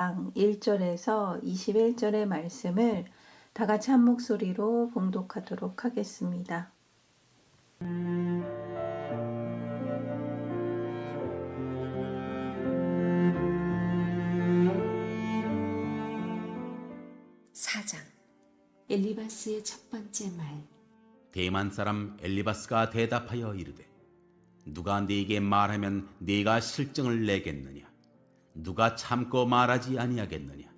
1절에서 21절의 말씀을 다 같이 한 목소리로 봉독하도록 하겠습니다. 사장 엘리바스의 첫 번째 말. 대만 사람 엘리바스가 대답하여 이르되 누가 네게 말하면 네가 실증을 내겠느냐? 누가 참고 말하지 아니하겠느냐?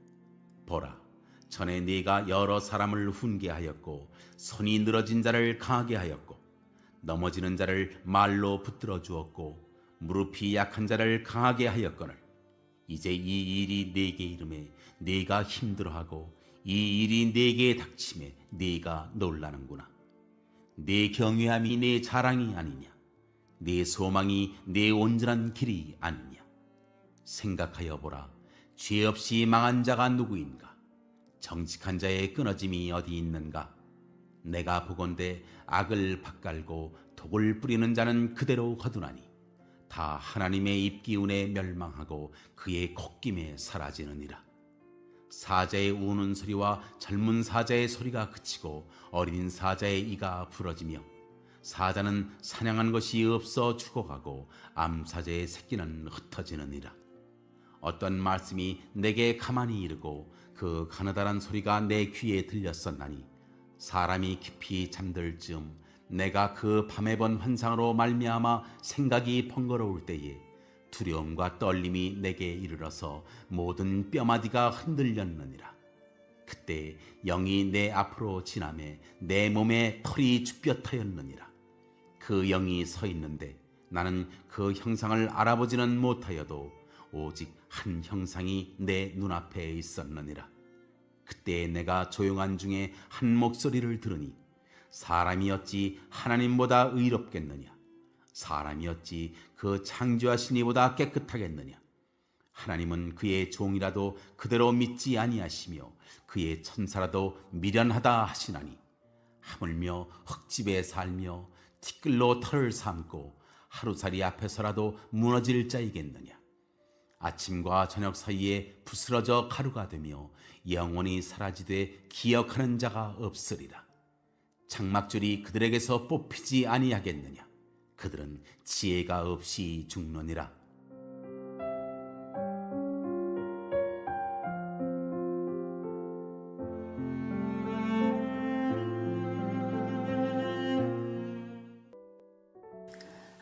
보라, 전에 네가 여러 사람을 훈계하였고 손이 늘어진 자를 강하게 하였고 넘어지는 자를 말로 붙들어 주었고 무릎이 약한 자를 강하게 하였거늘 이제 이 일이 네게 이름에 네가 힘들어하고 이 일이 네게 닥침에 네가 놀라는구나. 네 경외함이 네 자랑이 아니냐? 네 소망이 네 온전한 길이 아니냐? 생각하여 보라. 죄 없이 망한 자가 누구인가? 정직한 자의 끊어짐이 어디 있는가? 내가 보건대 악을 밭갈고 독을 뿌리는 자는 그대로 거두나니 다 하나님의 입기운에 멸망하고 그의 콧김에 사라지느니라. 사자의 우는 소리와 젊은 사자의 소리가 그치고 어린 사자의 이가 부러지며 사자는 사냥한 것이 없어 죽어가고 암사자의 새끼는 흩어지느니라. 어떤 말씀이 내게 가만히 이르고 그 가느다란 소리가 내 귀에 들렸었나니 사람이 깊이 잠들 즈음 내가 그 밤에 본 환상으로 말미암아 생각이 번거로울 때에 두려움과 떨림이 내게 이르러서 모든 뼈마디가 흔들렸느니라. 그때 영이 내 앞으로 지나매 내 몸에 털이 쭈뼛하였느니라. 그 영이 서 있는데 나는 그 형상을 알아보지는 못하여도 오직 한 형상이 내 눈앞에 있었느니라. 그때 내가 조용한 중에 한 목소리를 들으니 사람이 어찌 하나님보다 의롭겠느냐? 사람이 어찌 그 창조하신 이보다 깨끗하겠느냐? 하나님은 그의 종이라도 그대로 믿지 아니하시며 그의 천사라도 미련하다 하시나니 하물며 흙집에 살며 티끌로 털을 삼고 하루살이 앞에서라도 무너질 자이겠느냐? 아침과 저녁 사이에 부스러져 가루가 되며 영원히 사라지되 기억하는 자가 없으리라. 장막줄이 그들에게서 뽑히지 아니하겠느냐? 그들은 지혜가 없이 죽느니라.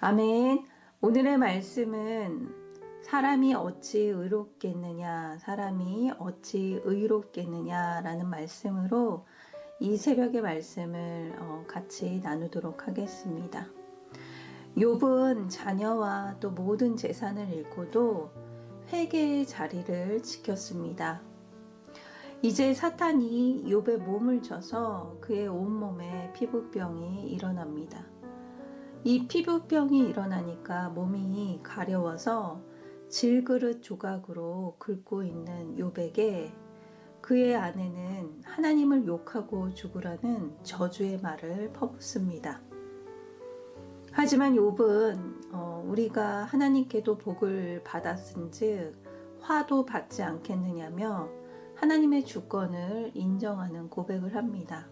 아멘. 오늘의 말씀은 사람이 어찌 의롭겠느냐, 사람이 어찌 의롭겠느냐라는 말씀으로 이 새벽의 말씀을 같이 나누도록 하겠습니다. 욥은 자녀와 또 모든 재산을 잃고도 회개의 자리를 지켰습니다. 이제 사탄이 욥의 몸을 쳐서 그의 온몸에 피부병이 일어납니다. 이 피부병이 일어나니까 몸이 가려워서 질그릇 조각으로 긁고 있는 욥에게 그의 아내는 하나님을 욕하고 죽으라는 저주의 말을 퍼붓습니다. 하지만 욥은 우리가 하나님께도 복을 받았은즉 화도 받지 않겠느냐며 하나님의 주권을 인정하는 고백을 합니다.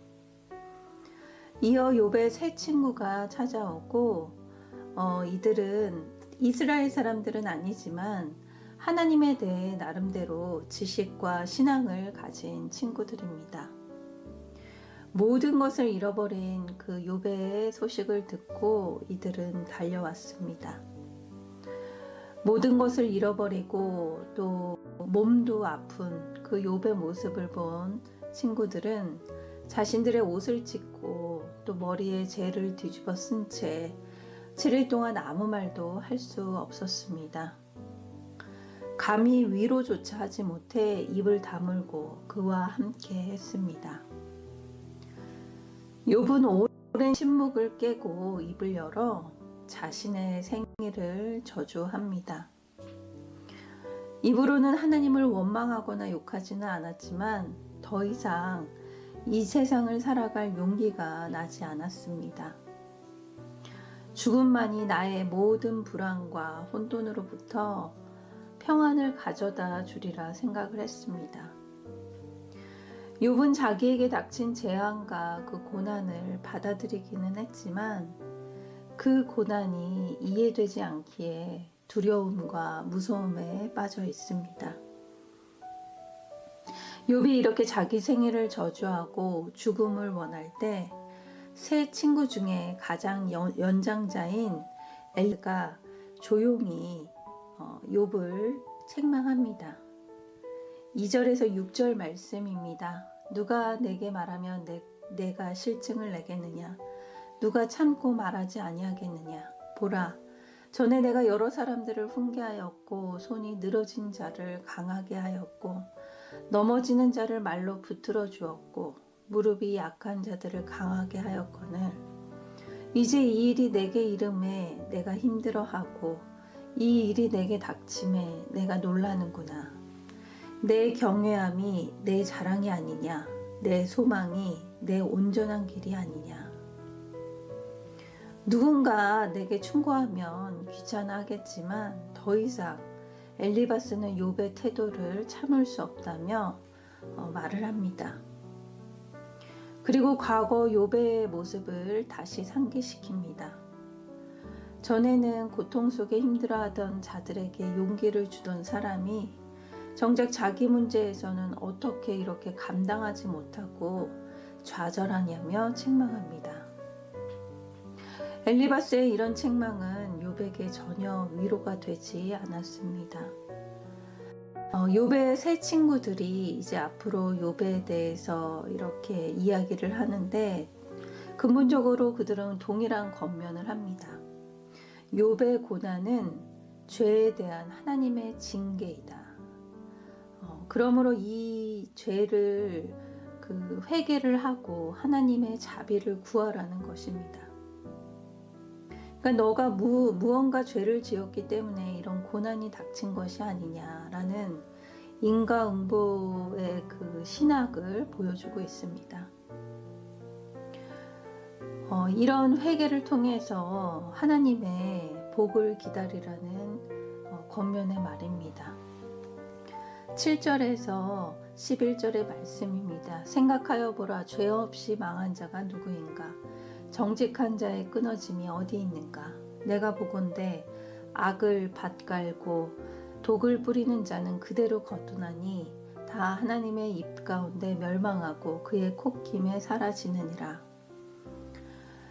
이어 욥의 세 친구가 찾아오고 이들은 이스라엘 사람들은 아니지만 하나님에 대해 나름대로 지식과 신앙을 가진 친구들입니다. 모든 것을 잃어버린 그 욥의 소식을 듣고 이들은 달려왔습니다. 모든 것을 잃어버리고 또 몸도 아픈 그 욥의 모습을 본 친구들은 자신들의 옷을 찢고 또 머리에 재를 뒤집어 쓴 채 7일 동안 아무 말도 할 수 없었습니다. 감히 위로조차 하지 못해 입을 다물고 그와 함께 했습니다. 욥은 오랜 침묵을 깨고 입을 열어 자신의 생애를 저주합니다. 입으로는 하나님을 원망하거나 욕하지는 않았지만 더 이상 이 세상을 살아갈 용기가 나지 않았습니다. 죽음만이 나의 모든 불안과 혼돈으로부터 평안을 가져다 주리라 생각을 했습니다. 욥은 자기에게 닥친 재앙과 그 고난을 받아들이기는 했지만 그 고난이 이해되지 않기에 두려움과 무서움에 빠져 있습니다. 욥이 이렇게 자기 생애를 저주하고 죽음을 원할 때 세 친구 중에 가장 연장자인 엘리가 조용히 욥을 책망합니다. 2절에서 6절 말씀입니다. 누가 내게 말하면 내가 실증을 내겠느냐? 누가 참고 말하지 아니하겠느냐? 보라, 전에 내가 여러 사람들을 훈계하였고 손이 늘어진 자를 강하게 하였고 넘어지는 자를 말로 붙들어 주었고 무릎이 약한 자들을 강하게 하였거늘 이제 이 일이 내게 이름에 내가 힘들어하고 이 일이 내게 닥침에 내가 놀라는구나. 내 경외함이 내 자랑이 아니냐? 내 소망이 내 온전한 길이 아니냐? 누군가 내게 충고하면 귀찮아하겠지만 더 이상 엘리바스는 욥의 태도를 참을 수 없다며 말을 합니다. 그리고 과거 욥의 모습을 다시 상기시킵니다. 전에는 고통 속에 힘들어하던 자들에게 용기를 주던 사람이 정작 자기 문제에서는 어떻게 이렇게 감당하지 못하고 좌절하냐며 책망합니다. 엘리바스의 이런 책망은 욥에게 전혀 위로가 되지 않았습니다. 욥의 세 친구들이 이제 앞으로 욥에 대해서 이렇게 이야기를 하는데 근본적으로 그들은 동일한 권면을 합니다. 욥의 고난은 죄에 대한 하나님의 징계이다. 그러므로 이 죄를 회개를 하고 하나님의 자비를 구하라는 것입니다. 그러니까 너가 무언가 죄를 지었기 때문에 이런 고난이 닥친 것이 아니냐라는 인과응보의 그 신학을 보여주고 있습니다. 이런 회개를 통해서 하나님의 복을 기다리라는 권면의 말입니다. 7절에서 11절의 말씀입니다. 생각하여 보라, 죄 없이 망한 자가 누구인가? 정직한 자의 끊어짐이 어디 있는가? 내가 보건대 악을 밭갈고 독을 뿌리는 자는 그대로 거두나니 다 하나님의 입 가운데 멸망하고 그의 콧김에 사라지느니라.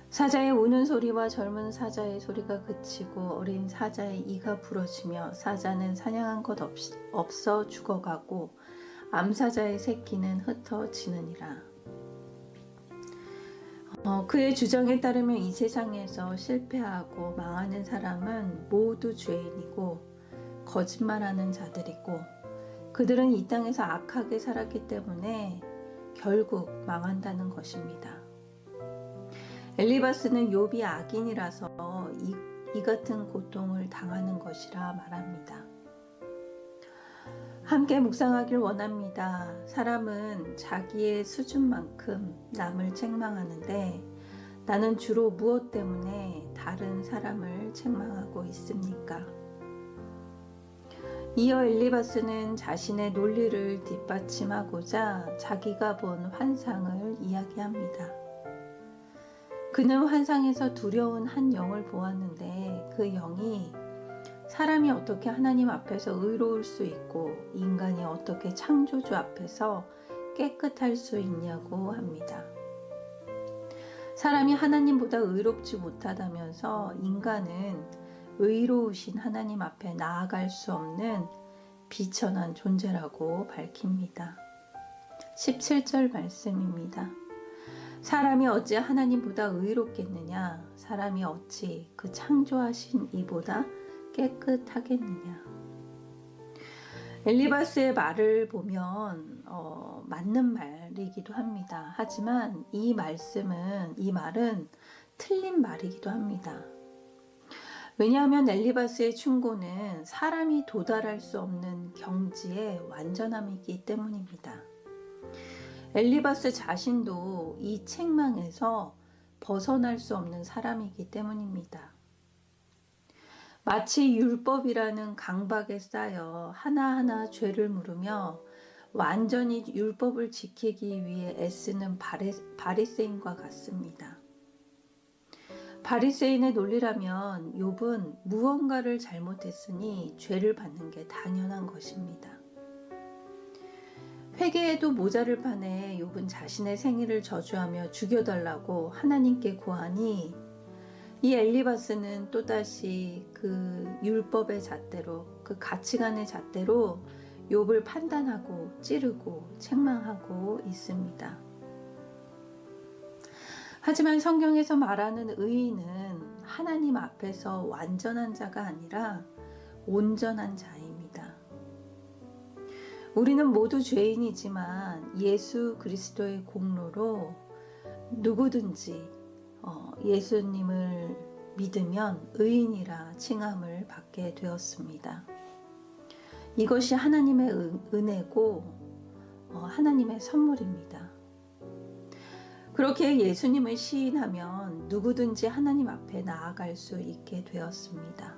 사자의 우는 소리와 젊은 사자의 소리가 그치고 어린 사자의 이가 부러지며 사자는 사냥한 것 없어 죽어가고 암사자의 새끼는 흩어지느니라. 그의 주장에 따르면 이 세상에서 실패하고 망하는 사람은 모두 죄인이고 거짓말하는 자들이고 그들은 이 땅에서 악하게 살았기 때문에 결국 망한다는 것입니다. 엘리바스는 욥이 악인이라서 이 같은 고통을 당하는 것이라 말합니다. 함께 묵상하길 원합니다. 사람은 자기의 수준만큼 남을 책망하는데 나는 주로 무엇 때문에 다른 사람을 책망하고 있습니까? 이어 엘리바스는 자신의 논리를 뒷받침하고자 자기가 본 환상을 이야기합니다. 그는 환상에서 두려운 한 영을 보았는데 그 영이 사람이 어떻게 하나님 앞에서 의로울 수 있고 인간이 어떻게 창조주 앞에서 깨끗할 수 있냐고 합니다. 사람이 하나님보다 의롭지 못하다면서 인간은 의로우신 하나님 앞에 나아갈 수 없는 비천한 존재라고 밝힙니다. 17절 말씀입니다. 사람이 어찌 하나님보다 의롭겠느냐? 사람이 어찌 그 창조하신 이보다 깨끗하겠느냐? 엘리바스의 말을 보면 맞는 말이기도 합니다. 하지만 이 말은 틀린 말이기도 합니다. 왜냐하면 엘리바스의 충고는 사람이 도달할 수 없는 경지의 완전함이기 때문입니다. 엘리바스 자신도 이 책망에서 벗어날 수 없는 사람이기 때문입니다. 마치 율법이라는 강박에 쌓여 하나하나 죄를 물으며 완전히 율법을 지키기 위해 애쓰는 바리새인과 같습니다. 바리새인의 논리라면 욥은 무언가를 잘못했으니 죄를 받는 게 당연한 것입니다. 회개에도 모자를 파내 욥은 자신의 생일을 저주하며 죽여달라고 하나님께 구하니 이 엘리바스는 또다시 그 율법의 잣대로, 그 가치관의 잣대로 욥을 판단하고 찌르고 책망하고 있습니다. 하지만 성경에서 말하는 의인은 하나님 앞에서 완전한 자가 아니라 온전한 자입니다. 우리는 모두 죄인이지만 예수 그리스도의 공로로 누구든지 예수님을 믿으면 의인이라 칭함을 받게 되었습니다. 이것이 하나님의 은혜고 하나님의 선물입니다. 그렇게 예수님을 시인하면 누구든지 하나님 앞에 나아갈 수 있게 되었습니다.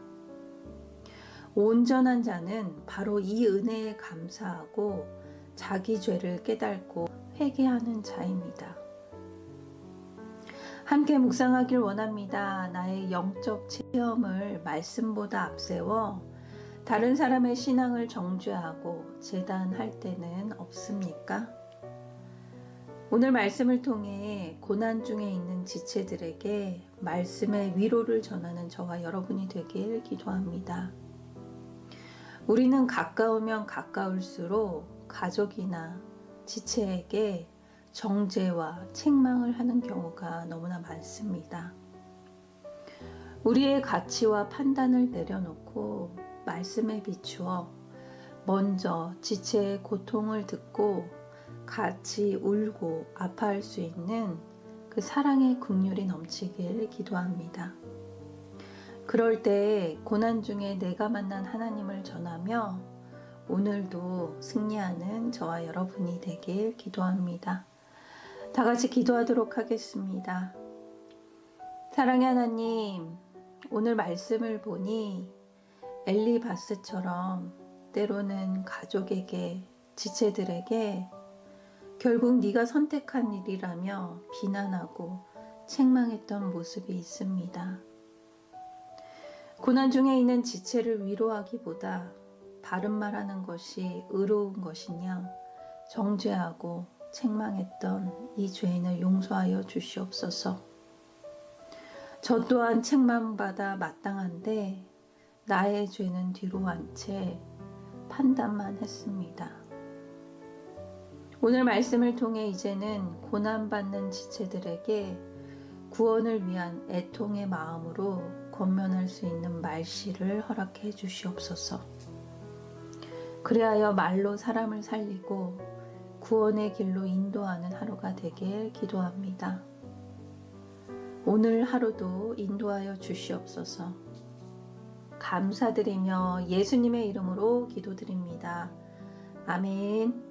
온전한 자는 바로 이 은혜에 감사하고 자기 죄를 깨닫고 회개하는 자입니다. 함께 묵상하길 원합니다. 나의 영적 체험을 말씀보다 앞세워 다른 사람의 신앙을 정죄하고 재단할 때는 없습니까? 오늘 말씀을 통해 고난 중에 있는 지체들에게 말씀의 위로를 전하는 저와 여러분이 되길 기도합니다. 우리는 가까우면 가까울수록 가족이나 지체에게 정죄와 책망을 하는 경우가 너무나 많습니다. 우리의 가치와 판단을 내려놓고 말씀에 비추어 먼저 지체의 고통을 듣고 같이 울고 아파할 수 있는 그 사랑의 긍휼이 넘치길 기도합니다. 그럴 때 고난 중에 내가 만난 하나님을 전하며 오늘도 승리하는 저와 여러분이 되길 기도합니다. 다 같이 기도하도록 하겠습니다. 사랑의 하나님, 오늘 말씀을 보니 엘리바스처럼 때로는 가족에게, 지체들에게 결국 네가 선택한 일이라며 비난하고 책망했던 모습이 있습니다. 고난 중에 있는 지체를 위로하기보다 바른 말하는 것이 의로운 것이냐 정죄하고 책망했던 이 죄인을 용서하여 주시옵소서. 저 또한 책망받아 마땅한데 나의 죄는 뒤로 한 채 판단만 했습니다. 오늘 말씀을 통해 이제는 고난받는 지체들에게 구원을 위한 애통의 마음으로 권면할 수 있는 말씨를 허락해 주시옵소서. 그리하여 말로 사람을 살리고 구원의 길로 인도하는 하루가 되길 기도합니다. 오늘 하루도 인도하여 주시옵소서. 감사드리며 예수님의 이름으로 기도드립니다. 아멘.